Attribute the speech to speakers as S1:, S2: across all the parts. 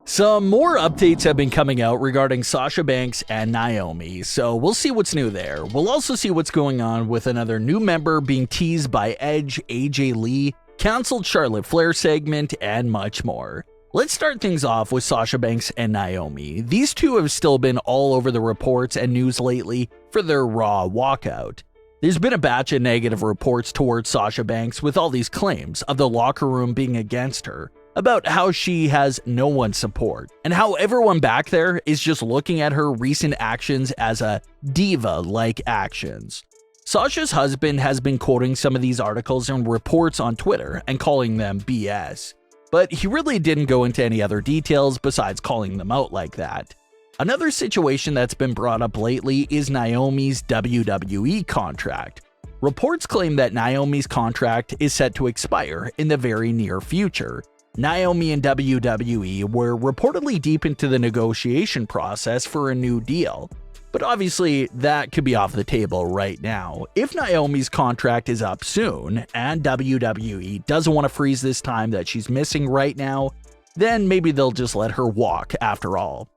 S1: Some more updates have been coming out regarding Sasha Banks and Naomi, so we'll see what's new there. We'll also see what's going on with another new member being teased by Edge, AJ Lee, cancelled Charlotte Flair segment, and much more. Let's start things off with Sasha Banks and Naomi. These two have still been all over the reports and news lately for their Raw walkout. There's been a batch of negative reports towards Sasha Banks with all these claims of the locker room being against her, about how she has no one's support, and how everyone back there is just looking at her recent actions as a diva-like actions. Sasha's husband has been quoting some of these articles and reports on Twitter and calling them BS, but he really didn't go into any other details besides calling them out like that. Another situation that's been brought up lately is Naomi's WWE contract. Reports claim that Naomi's contract is set to expire in the very near future. Naomi and WWE were reportedly deep into the negotiation process for a new deal, but obviously that could be off the table right now. If Naomi's contract is up soon, and WWE doesn't want to freeze this time that she's missing right now, then maybe they'll just let her walk after all.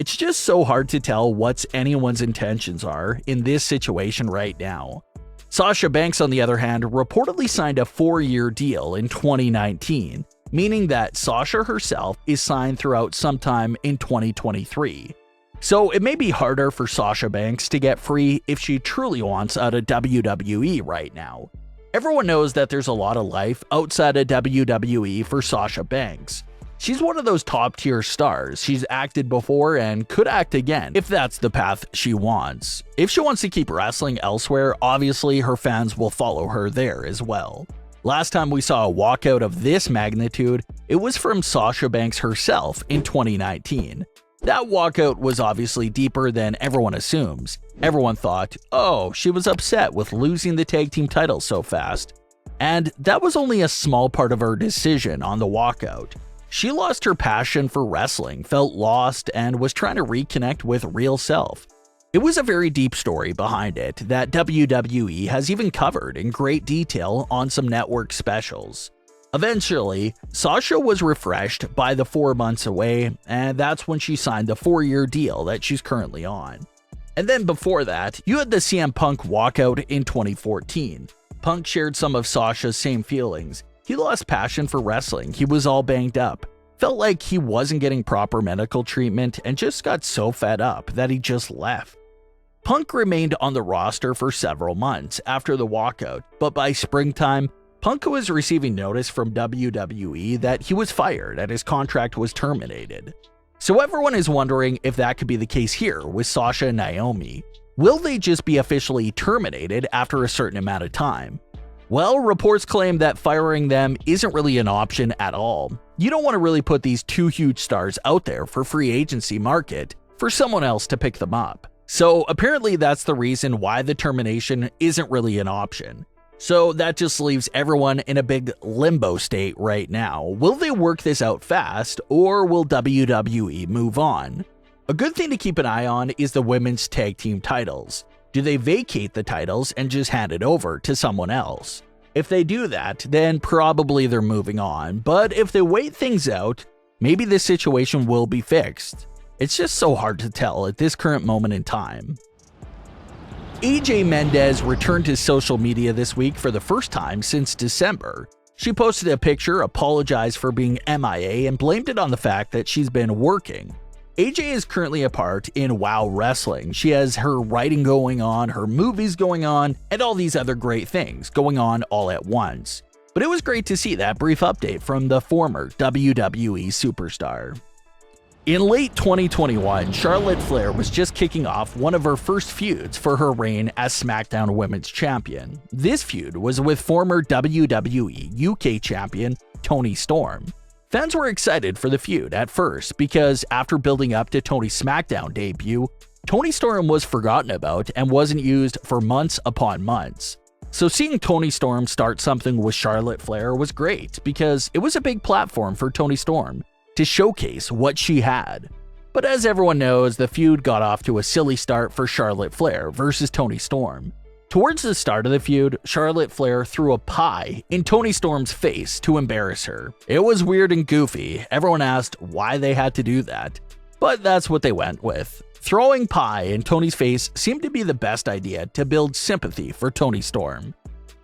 S1: It's just so hard to tell what anyone's intentions are in this situation right now. Sasha Banks, on the other hand, reportedly signed a 4-year deal in 2019, meaning that Sasha herself is signed throughout sometime in 2023. So it may be harder for Sasha Banks to get free if she truly wants out of WWE right now. Everyone knows that there's a lot of life outside of WWE for Sasha Banks. She's one of those top-tier stars. She's acted before and could act again if that's the path she wants. If she wants to keep wrestling elsewhere, obviously her fans will follow her there as well. Last time we saw a walkout of this magnitude, it was from Sasha Banks herself in 2019. That walkout was obviously deeper than everyone assumes. Everyone thought, oh, she was upset with losing the tag team titles so fast. And that was only a small part of her decision on the walkout. She lost her passion for wrestling, felt lost, and was trying to reconnect with real self. It was a very deep story behind it that WWE has even covered in great detail on some network specials. Eventually, Sasha was refreshed by the 4 months away, and that's when she signed the 4-year deal that she's currently on. And then before that, you had the CM Punk walkout in 2014. Punk shared some of Sasha's same feelings. He lost passion for wrestling, he was all banged up, felt like he wasn't getting proper medical treatment, and just got so fed up that he just left. Punk remained on the roster for several months after the walkout, but by springtime, Punk was receiving notice from WWE that he was fired and his contract was terminated. So everyone is wondering if that could be the case here with Sasha and Naomi. Will they just be officially terminated after a certain amount of time? Well, reports claim that firing them isn't really an option at all. You don't want to really put these two huge stars out there for free agency market for someone else to pick them up. So apparently that's the reason why the termination isn't really an option. So that just leaves everyone in a big limbo state right now. Will they work this out fast, or will WWE move on? A good thing to keep an eye on is the women's tag team titles. Do they vacate the titles and just hand it over to someone else? If they do that, then probably they're moving on, but if they wait things out, maybe this situation will be fixed. It's just so hard to tell at this current moment in time. AJ Mendez returned to social media this week for the first time since December. She posted a picture, apologized for being MIA, and blamed it on the fact that she's been working. AJ is currently a part in WoW Wrestling. She has her writing going on, her movies going on, and all these other great things going on all at once. But it was great to see that brief update from the former WWE superstar. In late 2021, Charlotte Flair was just kicking off one of her first feuds for her reign as SmackDown Women's Champion. This feud was with former WWE UK Champion Toni Storm. Fans were excited for the feud at first because after building up to Toni's SmackDown debut, Toni Storm was forgotten about and wasn't used for months upon months. So seeing Toni Storm start something with Charlotte Flair was great because it was a big platform for Toni Storm to showcase what she had. But as everyone knows, the feud got off to a silly start for Charlotte Flair versus Toni Storm. Towards the start of the feud, Charlotte Flair threw a pie in Toni Storm's face to embarrass her. It was weird and goofy. Everyone asked why they had to do that, but that's what they went with. Throwing pie in Toni's face seemed to be the best idea to build sympathy for Toni Storm.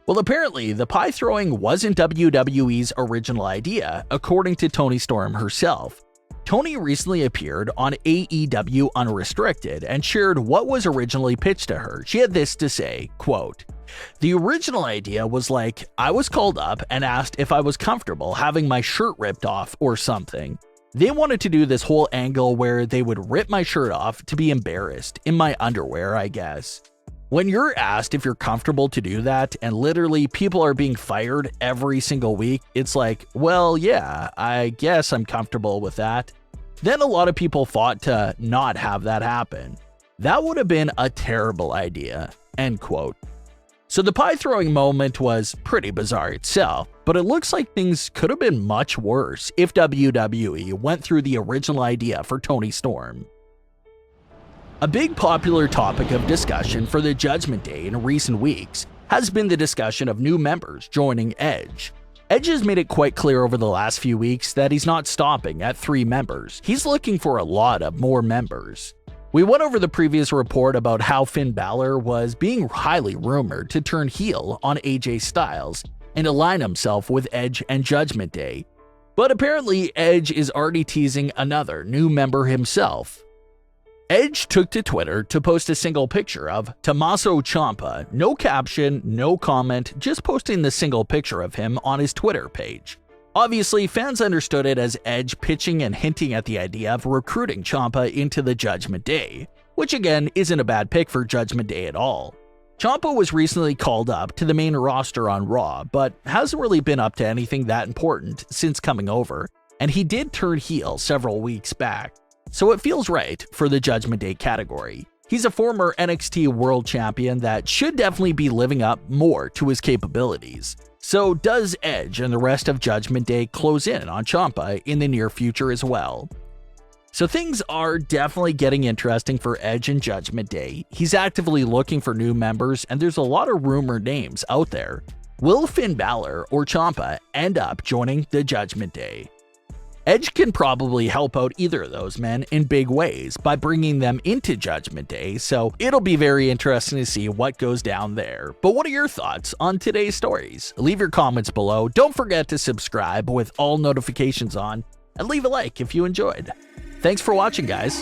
S1: Well, apparently, the pie throwing wasn't WWE's original idea, according to Toni Storm herself. Toni recently appeared on AEW Unrestricted and shared what was originally pitched to her. She had this to say, quote, "The original idea was like, I was called up and asked if I was comfortable having my shirt ripped off or something. They wanted to do this whole angle where they would rip my shirt off to be embarrassed, in my underwear, I guess. When you're asked if you're comfortable to do that, and literally people are being fired every single week, it's like, well, yeah, I guess I'm comfortable with that. Then a lot of people fought to not have that happen. That would have been a terrible idea." End quote. So the pie throwing moment was pretty bizarre itself, but it looks like things could have been much worse if WWE went through the original idea for Toni Storm. A big popular topic of discussion for the Judgment Day in recent weeks has been the discussion of new members joining Edge. Edge has made it quite clear over the last few weeks that he's not stopping at 3 members. He's looking for a lot of more members. We went over the previous report about how Finn Balor was being highly rumored to turn heel on AJ Styles and align himself with Edge and Judgment Day. But apparently Edge is already teasing another new member himself. Edge took to Twitter to post a single picture of Tommaso Ciampa, no caption, no comment, just posting the single picture of him on his Twitter page. Obviously, fans understood it as Edge pitching and hinting at the idea of recruiting Ciampa into the Judgment Day, which again isn't a bad pick for Judgment Day at all. Ciampa was recently called up to the main roster on Raw, but hasn't really been up to anything that important since coming over, and he did turn heel several weeks back. So it feels right for the Judgment Day category. He's a former NXT World Champion that should definitely be living up more to his capabilities. So does Edge and the rest of Judgment Day close in on Ciampa in the near future as well? So things are definitely getting interesting for Edge and Judgment Day. He's actively looking for new members, and there's a lot of rumored names out there. Will Finn Balor or Ciampa end up joining the Judgment Day? Edge can probably help out either of those men in big ways by bringing them into Judgment Day, so it'll be very interesting to see what goes down there. But what are your thoughts on today's stories? Leave your comments below, don't forget to subscribe with all notifications on, and leave a like if you enjoyed. Thanks for watching, guys.